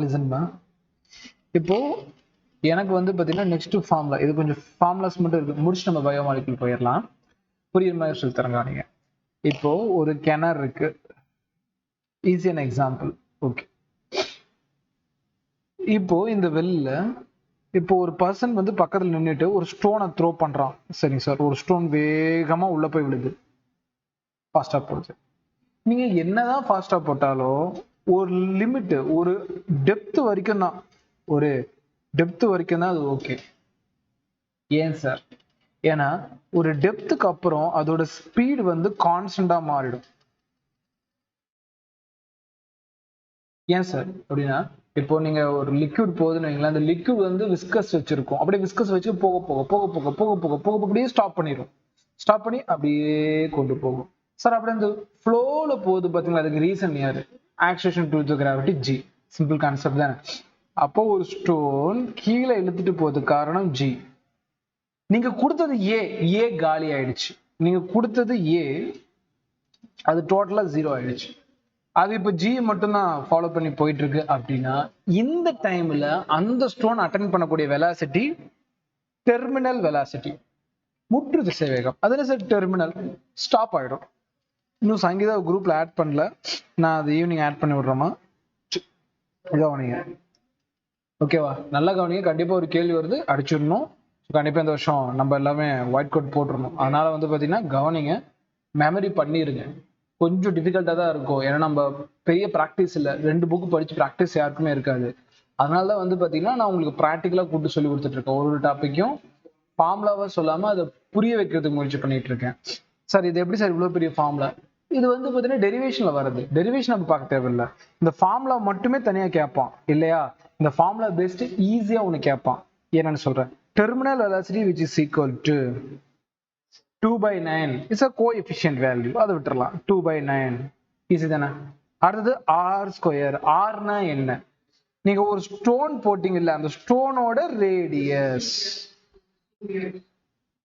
லிசன்பா. இப்போ எனக்கு வந்து பார்த்தீங்கன்னா நெக்ஸ்ட் ஃபார்முலா, இது கொஞ்சம் ஃபார்முலாஸ் மட்டும் இருக்கு, முடிச்சு நம்ம பயோமாலிகுல் போயிடலாம். புரியுற மாதிரி சொல்லி தரங்க நீங்க. இப்போ ஒரு கிணறு இருக்கு, ஈஸியான எக்ஸாம்பிள். ஓகே, இப்போ இந்த வெல்ல இப்போ ஒரு பர்சன் வந்து பக்கத்துல நின்றுட்டு ஒரு ஸ்டோனை த்ரோ பண்றான். சரிங்க சார், ஒரு ஸ்டோன் வேகமா உள்ள போய் விழுது, ஃபாஸ்டா போகுது. நீங்க என்னதான் ஃபாஸ்டா போட்டாலும் ஒரு லிமிட், ஒரு டெப்த் வரைக்கும் தான், ஒரு டெப்த் வரைக்கும் தான் அது ஓகே. ஏன் சார்? ஏன்னா ஒரு டெப்த்துக்கு அப்புறம் அதோட ஸ்பீடு வந்து கான்ஸ்டன்டா மாறிடும். ஏன் சார் அப்படின்னா, இப்போ நீங்க ஒரு லிக்விட் போகுதுன்னு வைங்களேன், அந்த லிக்விட் வந்து விஸ்கஸ் வச்சிருக்கும், அப்படியே விஸ்கஸ் வச்சு போக போக போக போக போக போக போக அப்படியே ஸ்டாப் பண்ணிடும். ஸ்டாப் பண்ணி அப்படியே கொண்டு போகும் சார். அப்படியே அந்த ஃப்ளோல போகுது பாத்தீங்களா, அதுக்கு ரீசன் யாரு? Oscillation to the gravity, G. Simple concept தானே. அப்போ ஒரு ஸ்டோன் கீழே இழுத்துட்டு போகுது, காரணம் ஜி. நீங்க கொடுத்தது ஏ காலி ஆயிடுச்சு, நீங்க கொடுத்தது ஏ, அது டோட்டலா 0 ஆயிடுச்சு. அது இப்ப ஜி மட்டும் தான் ஃபாலோ பண்ணி போயிட்டு இருக்கு அப்படின்னா, இந்த டைம்ல அந்த ஸ்டோன் அட்டென்ட் பண்ணக்கூடிய வெலாசிட்டி டெர்மினல் வெலாசிட்டி, முற்று திசை வேகம். அதுல சார் டெர்மினல் ஸ்டாப் ஆயிடும். இன்னும் சங்கீதா குரூப்ல ஆட் பண்ணல, நான் அது ஈவினிங் ஆட் பண்ணி விடுறோமா, கவனிங்க. ஓகேவா? நல்லா கவனிங்க. கண்டிப்பா ஒரு கேள்வி வருது, அடிச்சிடணும். கண்டிப்பா இந்த வருஷம் நம்ம எல்லாமே ஒயிட் கோட் போட்டுருணும். அதனால வந்து பாத்தீங்கன்னா கவனிங்க, மெமரி பண்ணிருங்க. கொஞ்சம் டிஃபிகல்ட்டா தான் இருக்கும், ஏன்னா நம்ம பெரிய ப்ராக்டிஸ் இல்லை, 2 புக்கு படிச்சு ப்ராக்டிஸ் யாருக்குமே இருக்காது. அதனால தான் வந்து பாத்தீங்கன்னா நான் உங்களுக்கு ப்ராக்டிக்கலா கூப்பிட்டு சொல்லி கொடுத்துட்டு இருக்கேன். ஒரு டாபிக்கும் ஃபார்முலாவா சொல்லாம அதை புரிய வைக்கிறதுக்கு முயற்சி பண்ணிட்டு இருக்கேன். சார் இது எப்படி சார் இவ்வளவு பெரிய ஃபார்முலா? இது வந்து பாத்தீங்கன்னா டெரிவேஷன்ல வருது, டெரிவேஷன் நம்ம பார்க்க தேவையில்லை, இந்த ஃபார்முலா மட்டுமே தனியா கேட்பான் இல்லையா? இந்த ஃபார்முலா பேஸ்ட் ஈஸியா ஒண்ணு கேட்பான். என்னன்னு சொல்றேன். Terminal velocity which is equal to 2/9 is a coefficient value, அதை விட்டுறலாம். 2/9 ஈஸி தானே. அடுத்தது ஆர் ஸ்கொயர். ஆர்னா என்ன? நீங்க ஒரு ஸ்டோன் போட்டீங்க இல்ல, அந்த ஸ்டோனோட ரேடியஸ்.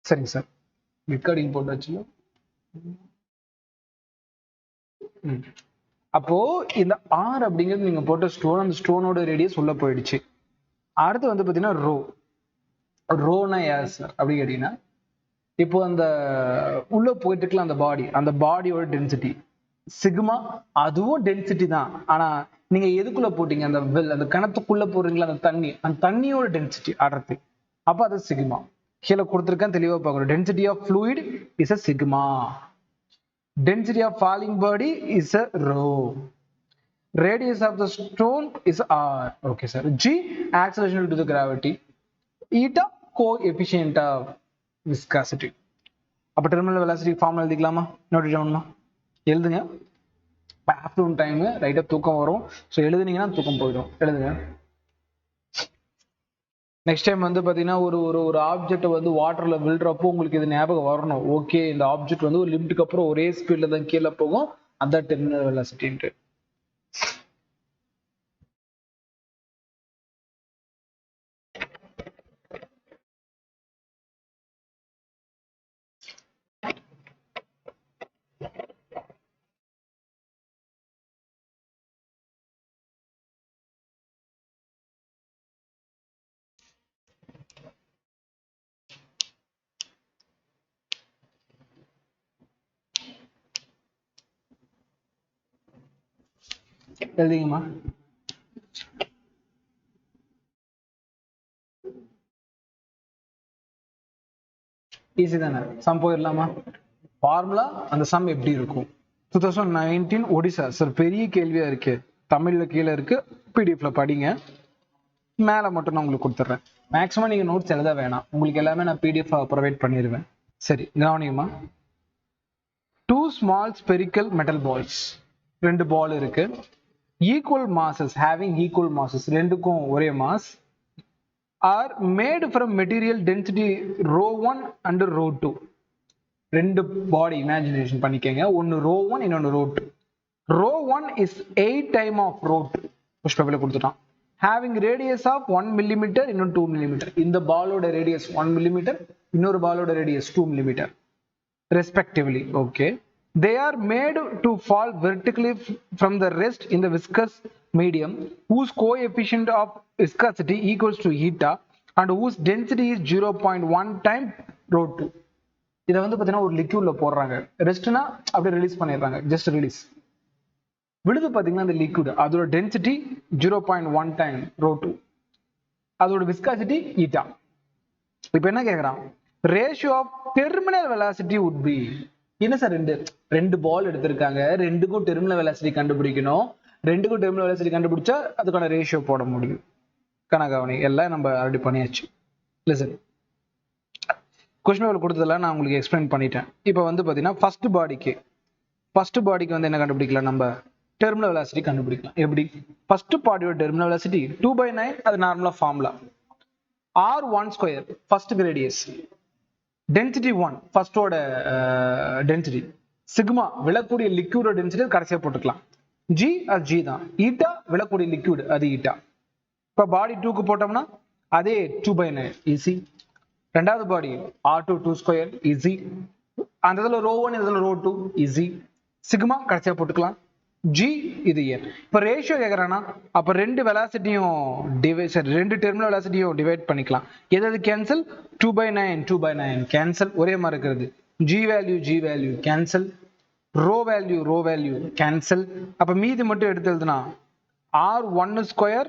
சரிங்க சார், ரெக்கார்டிங் போட்டு வச்சு. அப்போ இந்த ஆர் அப்படிங்கிறது நீங்க போட்ட ஸ்டோன், அந்த ஸ்டோனோட ரேடியஸ் உள்ள போயிடுச்சு. அடுத்து வந்து பாத்தீங்கன்னா ரோ. ரோனா யார் சார் அப்படி கேட்டீங்கன்னா, இப்போ அந்த உள்ள போயிட்டு இருக்கலாம் அந்த பாடி, அந்த பாடியோட டென்சிட்டி சிக்மா, அதுவும் டென்சிட்டி தான். ஆனா நீங்க எதுக்குள்ள போட்டீங்க, அந்த வெல், அந்த கணத்துக்குள்ள போடுறீங்களா, அந்த தண்ணி, அந்த தண்ணியோட டென்சிட்டி அடர்த்தி, அப்ப அது சிக்மா. கீழே கொடுத்துருக்கேன், தெளிவா பார்க்கணும். Density of fluid is a sigma, density of falling body is a rho, radius of the stone is r. Okay sir. G acceleration due to the gravity, eta coefficient of viscosity. அப்ப terminal velocity formula எழுதிக்கலாமா? Note டவுன்மா எழுதுங்க. Afternoon time ரைட்டா தூக்கம் வரும், so எழுதுனீங்கன்னா தூக்கம் போயிடும். எழுதுங்க. Next time வந்து பாத்தீங்கன்னா ஒரு ஒரு ஒரு ஆப்ஜெக்ட் வந்து வாட்டர்ல விழுறப்போ உங்களுக்கு இது ஞாபகம் வரணும். ஓகே, இந்த ஆப்ஜெக்ட் வந்து ஒரு லிமிட்டுக்கு அப்புறம் ஒரே ஸ்பீட்ல தான் கீழே போகும், அந்த டெர்மினல் வெலாசிட்டின்ட்டு. எழுதிங்கம்மா. ஈஸி தானே, சம் போயிடலாமா? ஃபார்முலா அந்த சம் எப்படி இருக்கும்? 2019 ஒடிசா சார், பெரிய கேள்வியா இருக்கு, தமிழ்ல கீழே இருக்கு, பிடிஎஃப்ல படிங்க. மேல மட்டும் நான் உங்களுக்கு கொடுத்துட்றேன். மேக்ஸிமம் நீங்க நோட்ஸ் எழுத வேணாம், உங்களுக்கு எல்லாமே நான் பிடிஎஃப் ப்ரொவைட் பண்ணிடுவேன். சரி கவனிங்கம்மா. 2 small spherical metal balls, 2 பால் இருக்கு, equal masses, having equal masses, ரெண்டுக்கும் ஒரே mass, are made from material density ρ1 and ρ2. ரெண்டு பாடி இமேஜினேஷன் பண்ணிக்கங்க, ஒன்னு ρ1 இன்னொன்னு ρ2. ρ1 is 8 time of ρ2, புஷ்பவில கொடுத்துட்டான். having radius of 1 mm இன்னொரு 2 mm. இந்த பாலோட ரேடியஸ் 1 mm, இன்னொரு பாலோட radius 2 mm respectively. okay, They are made to fall vertically from the rest in the viscous medium whose coefficient of viscosity equals to eta and whose density is 0.1 time rho 2. இதை வந்து பார்த்தீங்கன்னா ஒரு லிக்யூட்ல போடுறாங்க. ரெஸ்ட்னா அப்படியே release பண்ணிடுறாங்க, just release. விழுது பார்த்தீங்கன்னா அந்த லிக்விட் அதோட டென்சிட்டி 0.1 டைம் ரோ 2, அதோட விஸ்காசிட்டி ஈட்டா. இப்போ என்ன கேட்குறான், ratio of terminal velocity would be. என்ன சார், ரெண்டு பால் எடுத்திருக்காங்க, ரெண்டுக்கும் டெர்மினல் வெலாசிட்டி கண்டுபிடிக்கணும். ரெண்டுக்கும் டெர்மினல் வெலாசிட்டி கண்டுபிடிச்சா அதுக்கான ரேஷியோ போட முடியும். கணக்காவணி எல்லாம் நம்ம ஆல்ரெடி பண்ணியாச்சு. இல்லை சார், கொஸ்டின் பேப்பர் கொடுத்ததெல்லாம் நான் உங்களுக்கு எக்ஸ்பிளைன் பண்ணிட்டேன். இப்போ வந்து பார்த்தீங்கன்னா ஃபர்ஸ்ட் பாடிக்கு வந்து என்ன கண்டுபிடிக்கலாம், நம்ம டெர்மினல் வெலாசிட்டி கண்டுபிடிக்கலாம். எப்படி? ஃபர்ஸ்ட் பாடியோட டெர்மினல் வெலாசிட்டி 2/9, அது நார்மலா ஃபார்முலா. r1² ஃபர்ஸ்ட்க்கு ரேடியஸ், டென்சிட்டி 1 ஃபர்ஸ்டோட டென்சிட்டி, சிக்மா விழக்கூடிய லிக்விடோட டென்சிட்டி கடைசியா போட்டுக்கலாம். g அது g தான், ஈட்டா விழக்கூடிய லிக்விட் அது ஈட்டா. இப்போ பாடி 2க்கு போட்டோம்னா அதே 2/9 ஈஸி. ரெண்டாவது பாடி r2 2² ஈஸி. அந்த இதுல ரோ 1 இதுல ரோ 2 ஈஸி. சிக்மா கடைசியா போட்டுக்கலாம். g இது n. இப்போ ரேஷியோ கேக்குறானா, அப்ப ரெண்டு வெலாசிட்டியும் ரெண்டு டெர்மினல் வெலாசிட்டியும் டிவைட் பண்ணிக்கலாம். எது கேன்சல்? 2/9 2/9 கேன்சல், ஒரே மாதிரி இருக்கிறது. g value cancel, rho value cancel. அப்ப மீதி மட்டும் எடுத்து எழுதுனா r1²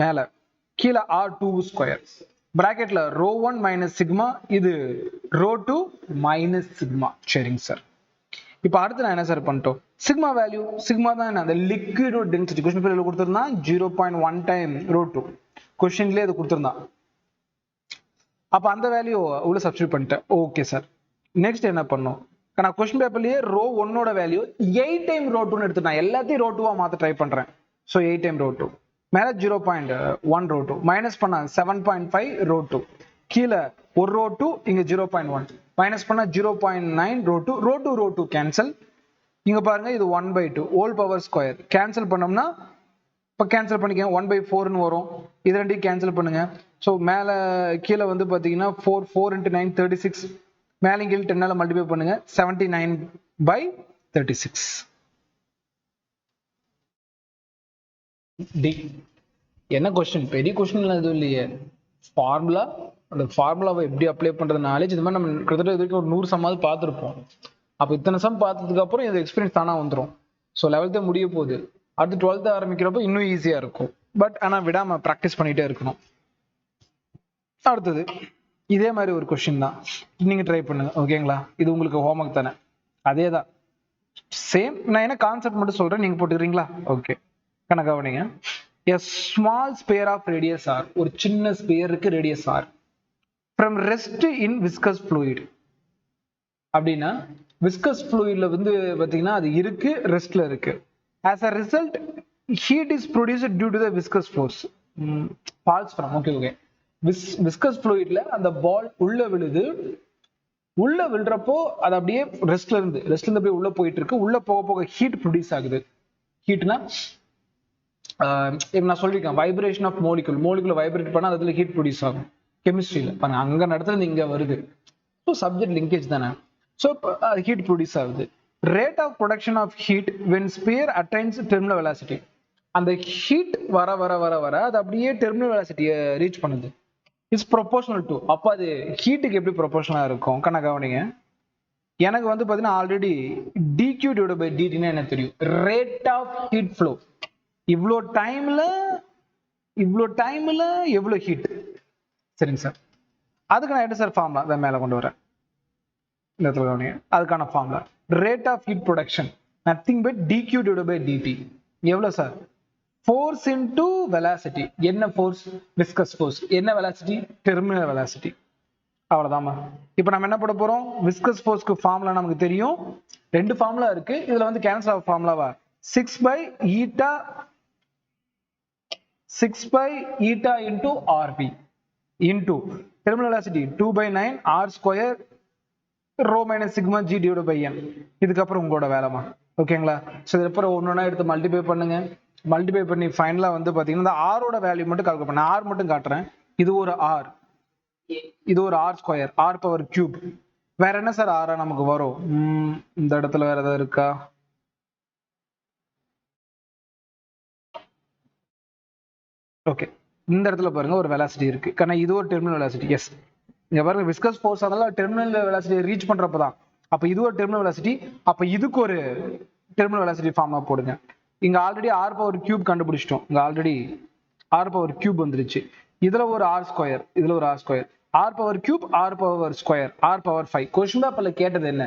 மேல, கீழே r2², பிராக்கெட்ல ரோ 1 மைனஸ் சிக்மா, இது ரோ 2 மைனஸ் சிக்மா. சரிங்க சார். இப்போ அடுத்து நான் என்ன சார் பண்ணிட்டோம், சிக்மா வேல்யூ, சிக்மா தான் என்ன, அந்த லிக்விடோட டென்சிட்டி. கொஸ்டின் பேப்பர்ல கொடுத்திருந்தான் 0.1 டைம் ரோ 2, கொஸ்டின்லயே அது கொடுத்திருந்தான். அப்ப அந்த வேல்யூ உள்ள சப்ஸ்டிட்யூட் பண்ணிட்டேன். Okay sir. நெக்ஸ்ட் என்ன பண்ணோம், நான் கொஸ்டின் பேப்பர்லயே ரோ 1ஓட வேல்யூ 8 டைம் ரோ 2ன்னு எடுத்துட்டேன். எல்லாத்தையும் ரோ 2வா மாத்த ட்ரை பண்றேன். ஸோ 8 டைம் ரோ 2, மேல 0.1 ரோ 2, மைனஸ் பண்ண 7.5 ரோ 2, கீழே ஒரு ரோ 2, இங்க 0.1, மைனஸ் பண்ணா 0.9 ரோ 2, ரோ 2 கேன்சல். இங்க பாருங்க இது 1/2 ஹோல் பவர் ஸ்கொயர், கேன்சல் பண்ணோம்னா இப்போ கேன்சல் பண்ணிக்க 1/4ன்னு வரும். இது ரெண்டையும் கேன்சல் பண்ணுங்க. ஸோ மேல கீழே வந்து பாத்தீங்கன்னா 4 × 9 36, மேலே கீழே 10ஆல மல்டிப்ளை பண்ணுங்க, 79/36. டி என்ன கொஸ்டின், பெரிய கொஸ்டின் எதுவும் இல்லையே. ஃபார்முலா, அந்த ஃபார்முலாவை எப்படி அப்ளை பண்றது நாலேஜ், இந்த மாதிரி நம்ம கிட்டத்தட்ட இது வரைக்கும் ஒரு 100 சம்மாவது பார்த்துருப்போம். அப்போ இத்தனை சம் பார்த்ததுக்கு அப்புறம் இந்த எக்ஸ்பீரியன்ஸ் தானா வந்துடும். ஸோ 11th முடிய போகுது, அடுத்து 12th ஆரம்பிக்கிறப்போ இன்னும் ஈஸியா இருக்கும். பட் ஆனா விடாம ப்ராக்டிஸ் பண்ணிட்டே இருக்கணும். அடுத்தது இதே மாதிரி ஒரு கொஸ்டின் தான், நீங்க ட்ரை பண்ணுங்க. ஓகேங்களா? இது உங்களுக்கு ஹோம்ஒர்க் தானே, அதே தான் சேம். நான் என்ன கான்செப்ட் மட்டும் சொல்றேன், நீங்க போட்டுக்கிறீங்களா? Okay, கணக்காவீங்க. A small sphere of radius r, ஒரு சின்ன ஸ்பியர் இருக்கு, radius r, from rest in viscous fluid. அப்படின்னா விஸ்கஸ் ஃப்ளூயிட்ல வந்து பாத்தீங்கன்னா அது இருக்கு, ரெஸ்ட்ல இருக்கு. as a result heat is produced due to the viscous force falls from. Okay, viscous ஃப்ளூயிட்ல அந்த பால் உள்ள விழுது, உள்ள விழுறப்போ அது அப்படியே ரெஸ்ட்ல இருந்து அப்படியே உள்ள போயிட்டு இருக்கு. உள்ள போக போக ஹீட் ப்ரொடியூஸ் ஆகுது. ஹீட்னா நான் சொல்லிருக்கேன், வைப்ரேஷன் ஆஃப் மோலிகுல் வைப்ரேட் பண்ணா அதுல ஹீட் ப்ரொடியூஸ் ஆகும். கெமிஸ்ட்ரியில பாருங்க, அங்க நடத்துறது இங்க வருது. ஸோ சப்ஜெக்ட் லிங்கேஜ் தானே. ஸோ ஹீட் ப்ரொடியூஸ் ஆகுது. Rate of production of heat when sphere attains terminal velocity. அந்த ஹீட் வர வர வர வர அது அப்படியே டெர்மினல் வெலாசிட்டியை ரீச் பண்ணுது. It's proportional to. அப்போ அது ஹீட்டுக்கு எப்படி ப்ரொபோஷனலா இருக்கும்? கவனிங்க, எனக்கு வந்து பாத்தீங்கன்னா ஆல்ரெடி dq/dt என்ன தெரியும், ரேட் ஆஃப் ஹீட் ஃப்ளோ. இவ்வளோ டைம்ல எவ்வளோ ஹீட். சரிங்க சார். அதுக்கு நான் என்ன சார் ஃபார்முலா மேல கொண்டு வரேன், இந்த இடத்துல கவனிங்க. அதுக்கான formula rate of heat production nothing but dq/dt. எவ்வளவு சார்? Force into velocity. என்ன ஃபோர்ஸ்? Viscous force. என்ன வெலாசிட்டி? Terminal velocity. அவ்வளவுதாமா. இப்போ நம்ம என்ன பண்ண போறோம், விஸ்கஸ் ஃபோர்ஸ்க்கு ஃபார்முலா நமக்கு தெரியும். ரெண்டு ஃபார்முலா இருக்கு, இதுல வந்து கேன்சல் ஆஃப் ஃபார்முலாவா 6/eta into rv into terminal velocity 2/9 r² rho minus sigma g divided by n. இதுக்கப்புறம் உங்களோட வேலைமா. ஓகேங்களா? ஸோ இதுக்கப்புறம் ஒன்னொன்னா எடுத்து மல்டிப்ளை பண்ணுங்க. மல்டிப்ளை பண்ணி ஃபைனலா வந்து பாத்தீங்கன்னா இந்த ஆரோட வேல்யூ மட்டும் கால்குலேட் பண்ண, ஆர் மட்டும் காட்டுறேன். இது ஒரு ஆர், இது ஒரு r², r⁻³ வேற என்ன சார் ஆறா நமக்கு வரும்? இந்த இடத்துல வேற ஏதாவது இருக்கா? ஓகே, இந்த இடத்துல பாருங்க ஒரு வெலாசிட்டி இருக்கு. കാരണം இது ஒரு டெர்மினல் வெலாசிட்டி. எஸ், இங்க பாருங்க விஸ்கஸ் ஃபோர்ஸ் அதனால டெர்மினல் வெலாசிட்டி ரீச் பண்றப்ப தான். அப்ப இது ஒரு டெர்மினல் வெலாசிட்டி, அப்ப இதுக்கு ஒரு டெர்மினல் வெலாசிட்டி ஃபார்மா போடுங்க. இங்க ஆல்ரெடி ஆர் பவர் கியூப் கண்டுபிடிச்சிட்டோம். இங்க ஆல்ரெடி ஆர் பவர் கியூப் வந்துருச்சு. இதுல ஒரு ஆர் ஸ்கொயர், இதுல ஒரு r square, r power cube, r power square, r power 5. Question பேப்பர்ல கேட்டது என்ன?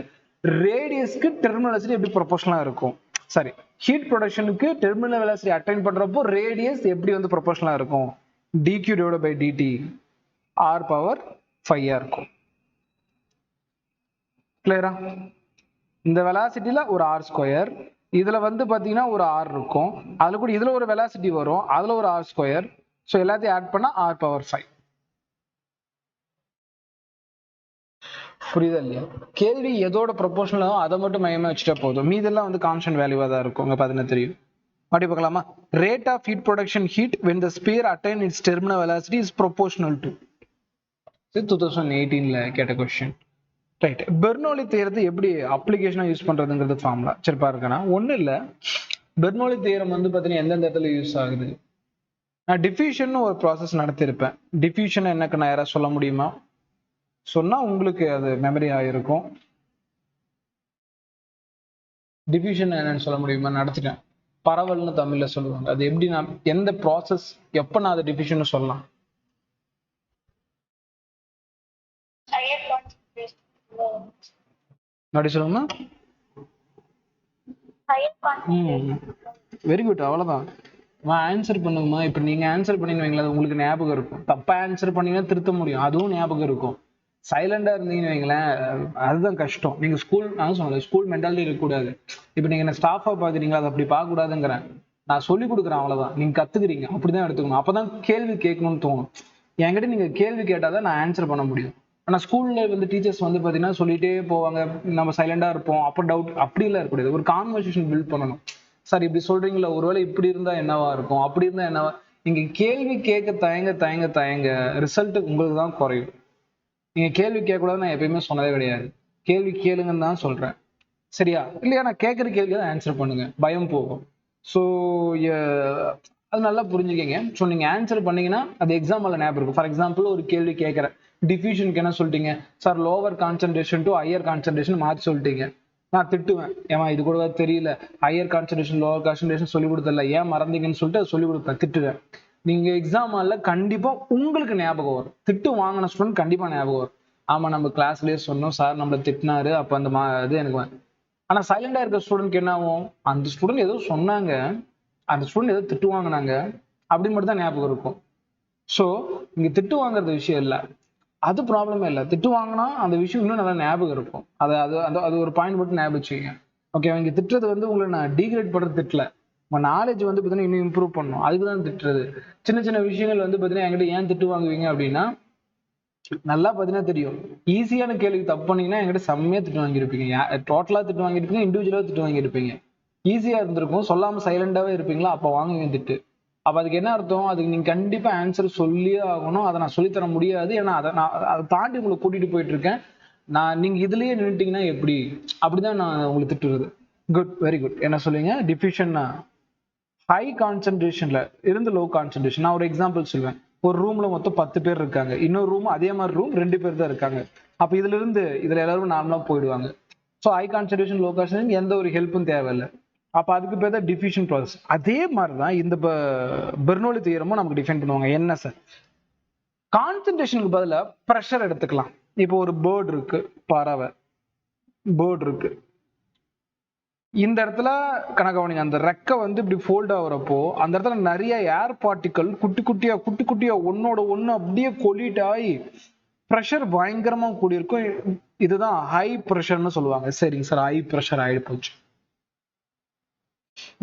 ரேடியஸ்க்கு டெர்மினல் வெலாசிட்டி எப்படி ப்ரொபோஷனலா இருக்கும்? சரி, ஹீட் ப்ரொடக்ஷனுக்கு டெர்மினல் வெலாசிட்டி அட்டைன் பண்றப்போ ரேடியஸ் எப்படி வந்து ப்ரொபோஷனலா இருக்கும்? dq divided by dt r power 5 இருக்கும். கிளியரா? இந்த வெலாசிட்டில ஒரு ஆர் ஸ்கொயர், இதுல வந்து பாத்தீங்கன்னா ஒரு ஆர் இருக்கும், அதுல கூட இதுல ஒரு வெலாசிட்டி வரும், அதுல ஒரு ஆர் ஸ்கொயர். ஸோ எல்லாத்தையும் ஆட் பண்ணா ஆர் பவர் 5. புரியுதா இல்லையா? கேள்வி எதோட ப்ரொபோஷனலோ அதை மட்டும் மையமா வச்சுட்டா போதும், மீதெல்லாம் வந்து கான்ஸ்டன்ட் வேல்யூவா தான் இருக்கும். உங்க பார்த்தீங்கன்னா தெரியும். அப்படி பார்க்கலாமா? Rate of heat production heat when the sphere attain its terminal velocity is proportional to. 2018ல கேட்ட கொஸ்டின். ரைட், பெர்னோலி தியரத்தை எப்படி அப்ளிகேஷனா யூஸ் பண்றதுங்கிறது ஃபார்முலா. சரி பாருங்கண்ணா, ஒன்றும் இல்லை, பெர்னோலி தியரம் வந்து பார்த்தீங்கன்னா எந்தெந்த இடத்துல யூஸ் ஆகுது? நான் டிஃபியூஷன் ஒரு ப்ராசஸ் நடத்தியிருப்பேன். டிஃபியூஷன் என்னக்கு நான் யாராவது சொல்ல முடியுமா? சொன்னா உங்களுக்கு அது மெமரி ஆயிருக்கும். டிஃபியூஷன் என்னன்னு சொல்ல முடியுமா? நடத்திட்டேன். பரவல்னு தமிழ்ல சொல்லுவாங்க. அது எப்படி, நான் எந்த ப்ராசஸ் எப்ப நான் அதை டிஃபியூஷன் சொல்லலாம்? அப்படி சொல்லுங்கம்மா. வெரி குட், அவ்வளவுதான். ஆன்சர் பண்ணுங்கம்மா. இப்ப நீங்க ஆன்சர் பண்ணீங்கன்னு உங்களுக்கு ஞாபகம் இருக்கும். தப்பா ஆன்சர் பண்ணீங்கன்னா திருத்த முடியும், அதுவும் ஞாபகம் இருக்கும். சைலண்டா இருந்தீங்கன்னு வைங்களேன், அதுதான் கஷ்டம். நீங்க ஸ்கூல், நான் சொன்னேன் ஸ்கூல் மென்டாலிட்டி இருக்கக்கூடாது. இப்ப நீங்க என்ன ஸ்டாஃபா பாக்குறீங்களா, அதை அப்படி பார்க்க கூடாதுங்கிறேன். நான் சொல்லி கொடுக்குறேன், அவ்வளவுதான். நீங்க கத்துக்கிறீங்க, அப்படிதான் எடுத்துக்கணும். அப்பதான் கேள்வி கேட்கணும்னு தோணும். என்கிட்ட நீங்க கேள்வி கேட்டாதான் நான் ஆன்சர் பண்ண முடியும். ஆனா ஸ்கூல்ல வந்து டீச்சர்ஸ் வந்து பாத்தீங்கன்னா சொல்லிட்டே போவாங்க, நம்ம சைலண்டா இருப்போம். அப்ப டவுட் அப்படி எல்லாம் இருக்கக்கூடாது. ஒரு கான்வர்சேஷன் பில்ட் பண்ணணும். சார் இப்படி சொல்றீங்களா, ஒருவேளை இப்படி இருந்தா என்னவா இருக்கும், அப்படி இருந்தா என்னவா? நீங்க கேள்வி கேட்க தயங்க தயங்க தயங்க ரிசல்ட் உங்களுக்கு தான் குறையும். நீங்க கேள்வி கேட்கக்கூடாது நான் எப்பயுமே சொன்னதே கிடையாது. கேள்வி கேளுங்கன்னு தான் சொல்றேன். சரியா? இல்லையா? நான் கேட்குற கேள்வி தான் ஆன்சர் பண்ணுங்க, பயம் போகும். ஸோ அது நல்லா புரிஞ்சுக்கங்க. ஸோ நீங்க ஆன்சர் பண்ணீங்கன்னா அது எக்ஸாம்பிள் ஞாபகம் இருக்கும். ஃபார் எக்ஸாம்பிள் ஒரு கேள்வி கேட்கறேன், டிஃபியூஷனுக்கு என்ன சொல்லிட்டீங்க sir? Lower concentration to higher concentration மாற்றி சொல்லிட்டீங்க. நான் திட்டுவேன், ஏமா இது கூட தெரியல, ஹையர் கான்சன்ட்ரேஷன் லோவர் கான்சன்ட்ரேஷன் சொல்லி கொடுத்தல, ஏன் மறந்தீங்கன்னு சொல்லிட்டு அதை சொல்லி கொடுப்பேன், திட்டுவேன். நீங்க எக்ஸாம் ஹால்ல கண்டிப்பா உங்களுக்கு ஞாபகம் வரும். திட்டு வாங்கின ஸ்டூடெண்ட் கண்டிப்பா ஞாபகம் வரும். ஆமா நம்ம கிளாஸ்லயே சொன்னோம் சார், நம்மள திட்டினாரு, அப்ப அந்த இது எனக்கு. ஆனா சைலண்டா இருக்க ஸ்டூடெண்ட்க்கு என்ன ஆகும்? அந்த ஸ்டூடெண்ட் ஏதோ சொன்னாங்க, அந்த ஸ்டூடெண்ட் ஏதோ திட்டு வாங்கினாங்க அப்படின்னு மட்டும் தான் ஞாபகம் இருக்கும். ஸோ இங்க திட்டு வாங்குறது விஷயம் இல்லை, அது ப்ராப்ளமே இல்லை. திட்டு வாங்கினா அந்த விஷயம் இன்னும் நல்லா ஞாபகம் இருக்கும். அது அது அது ஒரு பாயிண்ட் மட்டும் ஞாபகம் வச்சுக்கோங்க. ஓகே, இங்க திட்டுறது வந்து உங்களை நான் டீக்ரேட் பண்றது திட்டல, உங்க நாலேஜ் வந்து பார்த்தீங்கன்னா இன்னும் இம்ப்ரூவ் பண்ணணும், அதுக்கு தான் திட்டுறது. சின்ன சின்ன விஷயங்கள் வந்து பார்த்தீங்கன்னா என்கிட்ட ஏன் திட்டு வாங்குவீங்க அப்படின்னா, நல்லா பார்த்தீங்கன்னா தெரியும். ஈஸியான கேள்விக்கு தப்பு பண்ணீங்கன்னா என்கிட்ட செம்மையா திட்டு வாங்கியிருப்பீங்க. டோட்டலா திட்டு வாங்கியிருப்பீங்க, இண்டிவிஜுவலா திட்டு வாங்கியிருப்பீங்க. ஈஸியா இருந்திருக்கும், சொல்லாம சைலண்டாவே இருப்பீங்களா, அப்ப வாங்குவீங்க திட்டு. அப்ப அதுக்கு என்ன அர்த்தம்? அதுக்கு நீங்க கண்டிப்பா ஆன்சர் சொல்லியே ஆகணும். அதை நான் சொல்லித்தர முடியாது, ஏன்னா அதை தாண்டி உங்களை கூட்டிட்டு போயிட்டு இருக்கேன். நீங்க இதுலயே நின்றுட்டீங்கன்னா எப்படி? அப்படிதான் நான் உங்களுக்கு திட்டுறது. Good, very good. என்ன சொல்லுவீங்க? டிஃபியூஷன்னா ஹை கான்சென்ட்ரேஷன்ல இருந்து லோ கான்சென்ட்ரேஷன். நான் ஒரு எக்ஸாம்பிள் சொல்லுவேன். ஒரு ரூம்ல மொத்தம் 10 பேர் இருக்காங்க, இன்னொரு ரூம் அதே மாதிரி ரூம் 2 பேர் தான் இருக்காங்க. அப்ப இதுல எல்லாரும் நார்மலா போயிடுவாங்க. So high concentration low concentration எந்த ஒரு ஹெல்ப்பும் தேவையில்லை. அப்ப அதுக்கு பேர் தான் டிஃபியூஷன் ப்ராசஸ். அதே மாதிரிதான் இந்த பெர்னோலி தியரமும் நமக்கு டிஃபைன் பண்ணுவாங்க. என்ன சார்? கான்சென்ட்ரேஷனுக்கு பதிலா ப்ரெஷர் எடுத்துக்கலாம். இப்போ ஒரு பேர்டு இருக்கு, பறவை பேர்டு இருக்கு. இந்த இடத்துல கணக்கவனிங்க, அந்த ரெக்கை வந்து இப்படி ஃபோல்ட் ஆகுறப்போ அந்த இடத்துல நிறைய ஏர் பார்ட்டிக்கல் குட்டி குட்டியா ஒன்னோட ஒண்ணு அப்படியே கொலிட் ஆகி ப்ரெஷர் பயங்கரமா கூடியிருக்கும். இதுதான் ஹை ப்ரெஷர்னு சொல்லுவாங்க. சரிங்க சார், ஹை ப்ரெஷர் ஆயிடு போச்சு.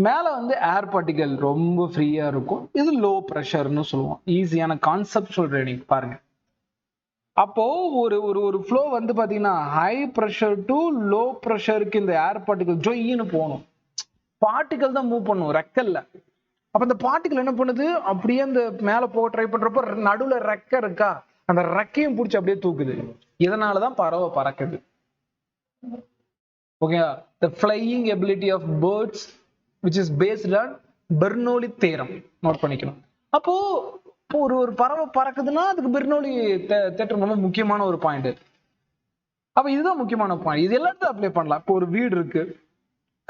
மேல வந்து ஏர் பார்ட்டிகல் ரொம்ப ஃப்ரீயா இருக்கும், இது லோ ப்ரெஷர்னு சொல்லுவோம். ஈஸியான கான்செப்சுவல் ட்ரைனிங் பாருங்க. அப்போ ஒரு ஒரு ஒரு ஃப்ளோ வந்து பாத்தீங்கன்னா ஹை ப்ரெஷர் டு லோ ப்ரெஷருக்கு இந்த ஏர் பார்ட்டிகல் ஜொய்னு போகணும். பார்ட்டிகல் தான் மூவ் பண்ணும், ரெக்கல்ல. அப்ப அந்த பார்ட்டிகல் என்ன பண்ணுது? அப்படியே அந்த மேல போக ட்ரை பண்றப்ப நடுவுல ரெக்க இருக்கா, அந்த ரெக்கையும் பிடிச்சி அப்படியே தூக்குது. இதனாலதான் பறவை பறக்குது. Okay, the flying ability of birds which is based on Bernoulli theorem note பண்ணிக்கணும். அப்போ ஒரு ஒரு பறவை பறக்குதுன்னா அதுக்கு பெர்னோலி தேற்றம் ரொம்ப முக்கியமான ஒரு பாயிண்ட். அப்ப இதுதான் முக்கியமான பாயிண்ட். இது எல்லாத்தையும் அப்ளை பண்ணலாம். இப்போ ஒரு வீடு இருக்கு,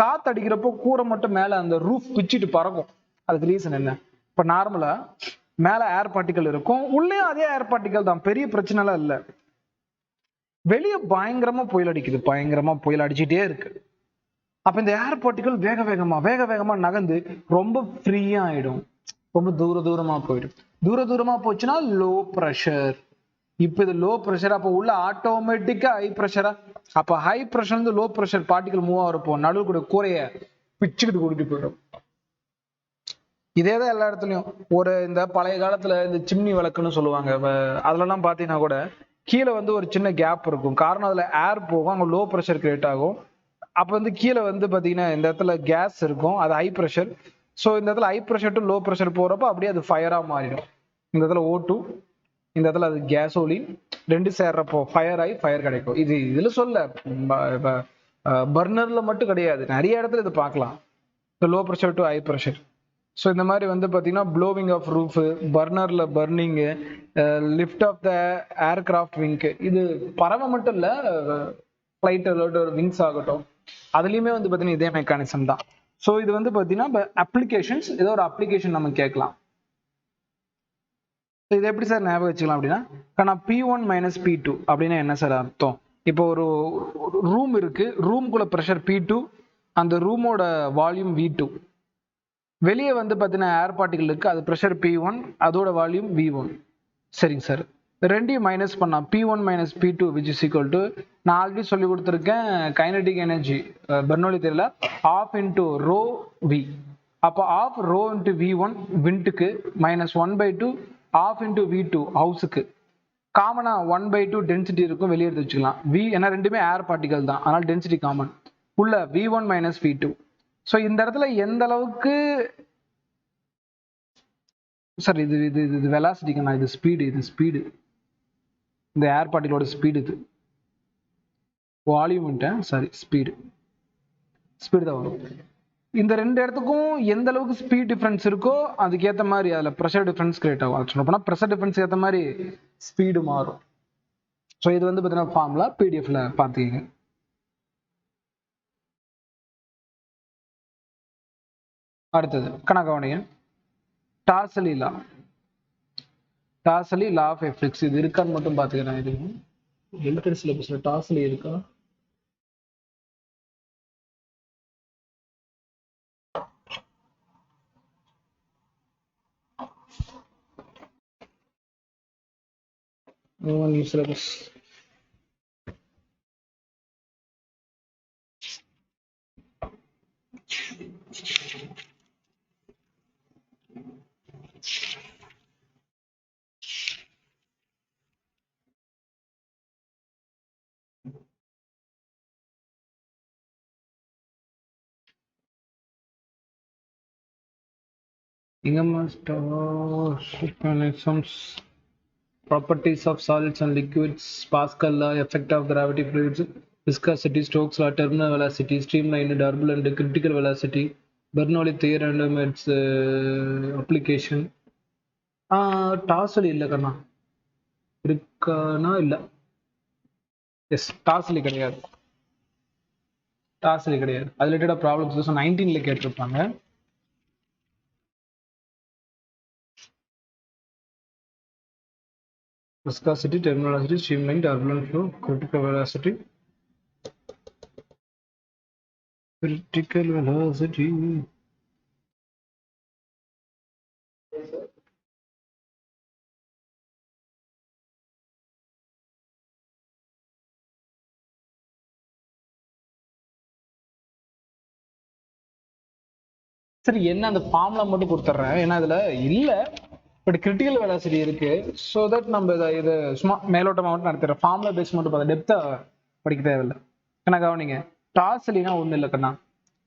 காத்து அடிக்கிறப்போ கூரை மட்டும் மேல அந்த ரூஃப் பிச்சுட்டு பறக்கும். அதுக்கு ரீசன் என்ன? இப்ப நார்மலா மேல ஏர் பார்ட்டிகல் இருக்கும், உள்ளே அதே ஏர் பார்ட்டிகல் தான், பெரிய பிரச்சனை எல்லாம் இல்ல. வெளியே பயங்கரமா புயல் அடிக்குது, பயங்கரமா புயல் அடிச்சுட்டே இருக்கு. அப்ப இந்த ஏர் பார்ட்டிகல் வேக வேகமா நகர்ந்து ரொம்ப ஃப்ரீயா ஆயிடும், ரொம்ப தூரமா போயிடும். தூரமா போச்சுன்னா லோ ப்ரெஷர். இப்ப இது லோ ப்ரெஷர், அப்ப உள்ள ஆட்டோமேட்டிக்கா ஹை ப்ரெஷரா. அப்ப ஹை ப்ரெஷர் வந்து லோ ப்ரெஷர் பார்ட்டிகல் மூவ் ஆகிறப்போ நடுவில் கூட கூரைய பிச்சுக்கிட்டு கூட்டிட்டு போயிடும். இதேதான் எல்லா இடத்துலயும். ஒரு இந்த பழைய காலத்துல இந்த சிம்னி விளக்குன்னு சொல்லுவாங்க, அதுலலாம் பாத்தீங்கன்னா கூட கீழே வந்து ஒரு சின்ன கேப் இருக்கும். காரணம் அதுல ஏர் போகும், அங்க லோ ப்ரெஷர் கிரியேட் ஆகும். அப்ப வந்து கீழே வந்து பாத்தீங்கன்னா இந்த இடத்துல கேஸ் இருக்கும், அது ஹை ப்ரெஷர். ஸோ இந்த இடத்துல high pressure to low pressure போறப்ப அப்படியே அது ஃபயரா மாறிடும். இந்த இடத்துல O2, இந்த இடத்துல அது கேசோலின், ரெண்டு சேர்றப்போ ஃபயர் ஆகி ஃபயர் கிடைக்கும். இது இதுல சொல்ல பர்னர்ல மட்டும் கிடையாது, நிறைய இடத்துல இது பார்க்கலாம், low pressure to high pressure. So இந்த மாதிரி வந்து பார்த்தீங்கன்னா ப்ளோவிங் ஆஃப் ரூஃபு, பர்னர்ல burning, lift of the aircraft wing. இது பறவை மட்டும் இல்லை, ஃப்ளைட் விங்ஸ் ஆகட்டும், அதுலேயுமே வந்து பார்த்தீங்கன்னா இதே மெக்கானிசம் தான். ஸோ இது வந்து பார்த்தீங்கன்னா அப்ளிகேஷன்ஸ், ஏதோ ஒரு அப்ளிகேஷன் நம்ம கேட்கலாம். இது எப்படி சார் ஞாபகம் வச்சுக்கலாம் அப்படின்னா, ஆனால் P1 மைனஸ் P2 அப்படின்னா என்ன சார் அர்த்தம்? இப்போ ஒரு ரூம் இருக்கு, ரூம்குள்ள ப்ரெஷர் P2, அந்த ரூமோட வால்யூம் V2. வெளியே வந்து பார்த்தீங்கன்னா ஏர் பார்ட்டிகல் இருக்கு, அது ப்ரெஷர் P1, அதோட வால்யூம் V1. சரிங்க சார். ரெண்டையும் மைனஸ் பண்ணா P1 minus P2 which is equal to, நான் ஆல்ரெடி சொல்லி கொடுத்துருக்கேன் கைனடிக் எனர்ஜி பெர்னோலி தெரியல, ஆஃப் இன்டூ ரோ V. அப்போ ஆஃப் ரோ இன்டூ V1 விண்ட்டுக்கு, மைனஸ் 1/2 ஆஃப் இன்டூ V2 ஹவுஸுக்கு. காமனா 1/2 டென்சிட்டி இருக்கும், வெளியே எடுத்து வச்சுக்கலாம். V ஏன்னா ரெண்டுமே ஏர் பார்ட்டிகல் தான், அதனால டென்சிட்டி காமன். உள்ள V1 மைனஸ் V2. ஸோ இந்த இடத்துல எந்த அளவுக்கு சார் இது இது இது வெலாசிட்டிக்குண்ணா, இது ஸ்பீடு, இது ஸ்பீடு, இந்த ஏர் பார்ட்டிகளோட ஸ்பீடு, இது வால்யூம் சாரி ஸ்பீடு தான் வரும். இந்த ரெண்டு இடத்துக்கும் எந்த அளவுக்கு ஸ்பீட் டிஃபரன்ஸ் இருக்கோ அதுக்கேற்ற மாதிரி அதில் ப்ரெஷர் டிஃபரன்ஸ் கிரியேட் ஆகும். அது சொல்ல போனால் ப்ரெஷர் டிஃபரன்ஸ் ஏற்ற மாதிரி ஸ்பீடு மாறும். ஸோ இது வந்து பார்த்தீங்கன்னா ஃபார்முலா பிடிஎஃப்ல பார்த்துக்கிங்க. அடுத்தது கணக்கவனையன் Torricelli law. Torricelli law of efflux இது இருக்கான்னு மட்டும் பார்த்துக்கிறேன். இது எலிமெண்டரி சிலபஸ்ல டார்சலி இருக்கா? Syllabus mechanisms, properties of solids and liquids, Pascal law, effect of gravity fluids, viscosity, Stokes law, terminal velocity, streamlined, turbulent, critical velocity, Bernoulli theorem and its application. Dorsally இல்லை கண்ணா, இருக்கானா? இல்லை, எஸ் டார்சலி கிடையாது, dorsally கிடையாது. அது ரிலேட்டடாக problems 2019 கேட்டிருப்பாங்க. Viscosity, terminal velocity, streamline, turbulent flow, critical velocity. சரி, என்ன அந்த ஃபார்முலா மட்டும் கொடுத்துட்றேன், ஏன்னா இதுல இல்ல, பட் கிரிட்டிக்கல் வெலாசிட்டி இருக்கு. ஸோ தட் நம்ம இதை சும்மா மேலோட்டமாக மட்டும் நடத்துறேன். ஃபார்முலா பேஸ் மட்டும் பார்த்தா டெப்தா படிக்க தேவையில்லை. ஏன்னா கவனிங்க, டார்சலினா ஒன்றும் இல்லை கண்ணா.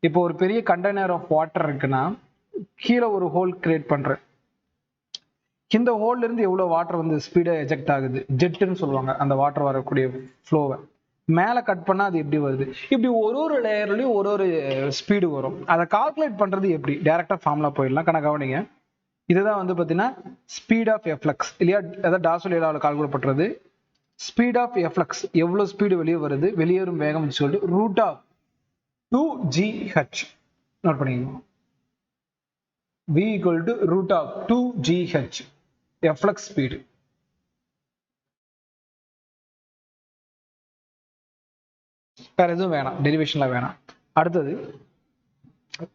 இப்போ ஒரு பெரிய கண்டெய்னர் ஆஃப் வாட்டர் இருக்குன்னா கீழே ஒரு ஹோல் கிரியேட் பண்றேன். இந்த ஹோல்ல இருந்து எவ்வளவு வாட்டர் வந்து ஸ்பீடா எஜெக்ட் ஆகுது, ஜெட்டுன்னு சொல்லுவாங்க அந்த வாட்டர் வரக்கூடிய ஃப்ளோவை. மேலே கட் பண்ணா அது எப்படி வருது, இப்படி ஒரு ஒரு லேயர்லயும் ஒரு ஒரு ஸ்பீடு வரும். அதை கால்குலேட் பண்றது எப்படி, டைரக்டா ஃபார்முலா போயிடலாம். கவனிங்க, இதுதான் வந்து பாத்தீங்கன்னா ஸ்பீட் ஆஃப் எஃப்ளக்ஸ் இல்லையா, அதாவது டார்சல் கால்குலேட் பண்றது. ஸ்பீட் ஆஃப் எஃப்ளக்ஸ் எவ்வளவு ஸ்பீடு வெளியே வருது, வெளியேறும் வேகம் சொல்லிட்டு ரூட் ஆஃப் 2gh நோட் பண்ணிக்கணும். v equal to root of 2gh flux speed. வேற எதுவும் வேணாம், டெரிவேஷன்ல வேணாம். அடுத்தது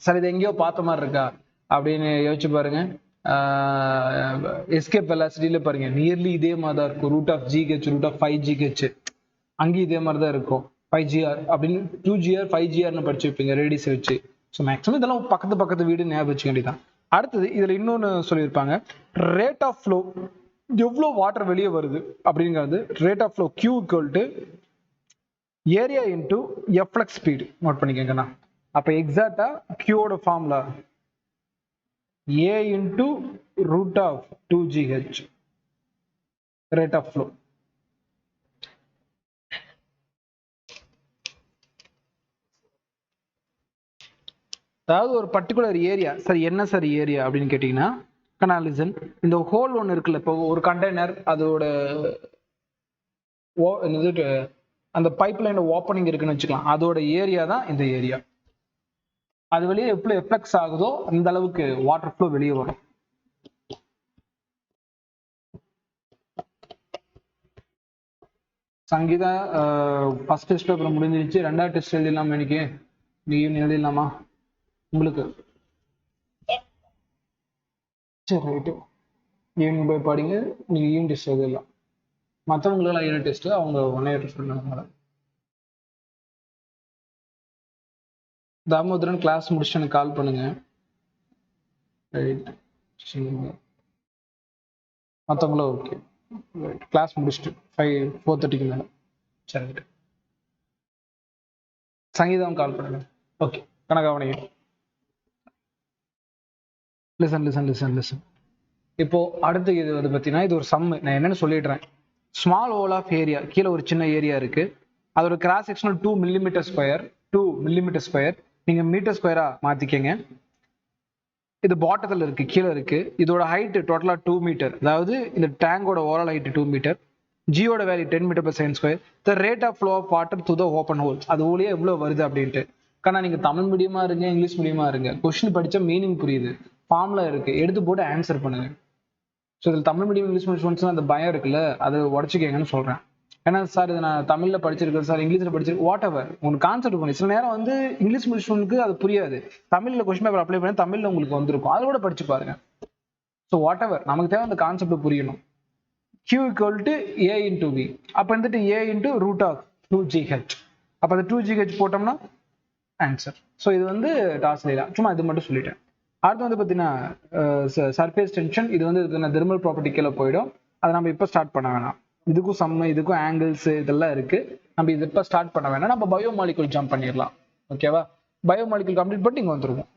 சரி, இது எங்கேயோ பார்த்த மாதிரி இருக்கா அப்படின்னு யோசிச்சு பாருங்க. எஸ்கேப் வெலாசிட்டியில பாருங்க, நியர்லி இதே மாதிரி தான் இருக்கும். Root of GH, root of 5gh அங்கேயும் இதே மாதிரி தான் இருக்கும். 5gr அப்படின்னு 2gr 5grன்னு படிச்சு வைப்பீங்க ரேடியஸ் வச்சு. ஸோ மேக்ஸிமம் இதெல்லாம் பக்கத்து பக்கத்து வீடு ஞாபகம் வச்சுக்க வேண்டியதான். அடுத்தது இதுல இன்னொன்னு சொல்லியிருப்பாங்க, ரேட் ஆஃப் ஃப்ளோ, எவ்வளோ வாட்டர் வெளியே வருது அப்படிங்கிறது. Rate of flow Q equal to area into efflux speed. Note பண்ணிக்கங்கண்ணா. அப்ப எக்ஸாக்டா Qயோட formula A into root of 2gh rate of flow. அதாவது ஒரு பர்டிகுலர் ஏரியா, சார் என்ன சார் ஏரியா அப்படின்னு கேட்டீங்கன்னா, கனாலிசன் இந்த ஹோல் ஒன்று இருக்குல்ல, இப்போ ஒரு கண்டெய்னர் அதோட அந்த பைப் லைன் ஓப்பனிங் இருக்குன்னு வச்சுக்கலாம், அதோட ஏரியா தான் இந்த ஏரியா. அது வெளியே எவ்வளவு எஃப்ளக்ஸ் ஆகுதோ அந்த அளவுக்கு வாட்டர் ஃப்ளோ வெளியே வரும். சங்கீதா ஃபர்ஸ்ட் டெஸ்ட் பேப்பர் முடிஞ்சிருச்சு, ரெண்டாவது டெஸ்ட் எழுதிடலாமா இன்னைக்கு? நீ ஈவினிங் எழுதிடலாமா உங்களுக்கு? சரி ரைட்டு, ஈவினிங் போய் படிங்க, நீங்க ஈவினிங் டெஸ்ட் எழுதிடலாம். மற்றவங்களுக்கெல்லாம் யூனிட் டெஸ்ட் அவங்க 1 year டெஸ்ட் பண்ணுவாங்க. தாமோதரன் கிளாஸ் முடிச்சுட்டு எனக்கு கால் பண்ணுங்க. ரைட், மற்றவங்களும் ஓகே. ரைட், கிளாஸ் முடிச்சுட்டு 4:30 மேலே. சரி ரைட், சங்கீதம் கால் பண்ணுங்க. ஓகே, கனகாவணிங்க லிசன் லிசன் லிசன் லிசன். இப்போ அடுத்து இது வந்து பார்த்தீங்கன்னா, இது ஒரு சம்மு. நான் என்னன்னு சொல்லிடுறேன். ஸ்மால் ஹோல் ஆஃப் ஏரியா, கீழே ஒரு சின்ன ஏரியா இருக்கு, அதோட cross sectional 2 millimeter square. 2 millimeter square நீங்க மீட்டர் ஸ்கொயரா மாத்திக்கங்க. இது பாட்டத்தில் இருக்கு, கீழே இருக்கு. இதோட ஹைட் டோட்டலா 2 மீட்டர், அதாவது இந்த டேங்கோட ஓவரால் ஹைட் 2 மீட்டர். ஜியோட value 10 metre per second square. The rate of flow of water to the open hole, அது ஊழியே எவ்வளவு வருது அப்படின்ட்டு. ஆனா நீங்க தமிழ் மீடியமா இருங்க, இங்கிலீஷ் மீடியமா இருங்க, கொஸ்டின் படிச்சா மீனிங் புரியுது, ஃபார்முலா இருக்கு, எடுத்து போட்டு ஆன்சர் பண்ணுங்க. ஸோ இதில் தமிழ் மீடியம் இங்கிலீஷ் மீடியம் அந்த பயம் இருக்குல்ல, அது உடச்சிக்கங்கன்னு சொல்றேன். ஏன்னா சார் இது நான் தமிழ்ல படிச்சிருக்கேன் சார், இங்கிலீஷ்ல படிச்சிருக்கேன், வாட் எவர் உங்களுக்கு கான்செப்ட் பண்ணி. சில நேரம் வந்து இங்கிலீஷ் மீடியம்க்கு அது புரியாது, தமிழ்ல கொஸ்டின் பேப்பர் அப்ளை பண்ணி தமிழ்ல உங்களுக்கு வந்திருக்கும், அதை கூட படிச்சு பாருங்க. ஸோ வாட் எவர், நமக்கு தேவை அந்த கான்செப்ட் புரியணும். Q equal to A into V. அப்போ வந்துட்டு A into root of 2gh. அப்போ அந்த 2gh போட்டோம்னா ஆன்சர். ஸோ இது வந்து டார்சல், சும்மா இது மட்டும் சொல்லிட்டேன். அடுத்து வந்து பார்த்தீங்கன்னா சர்ஃபேஸ் டென்ஷன். இது வந்து தெர்மல் ப்ராப்பர்ட்டி கீழே போயிடும், அதை நம்ம இப்போ ஸ்டார்ட் பண்ண வேணாம். இதுக்கும் சம்மு, இதுக்கும் ஆங்கிள்ஸ் இதெல்லாம் இருக்கு, நம்ம இது இப்போ ஸ்டார்ட் பண்ண வேணாம். நம்ம பயோமாலிகுல் ஜம்ப் பண்ணிடலாம். ஓகேவா? பயோமாலிகுல் கம்ப்ளீட் பண்ணி இங்கே வந்துருவோம்.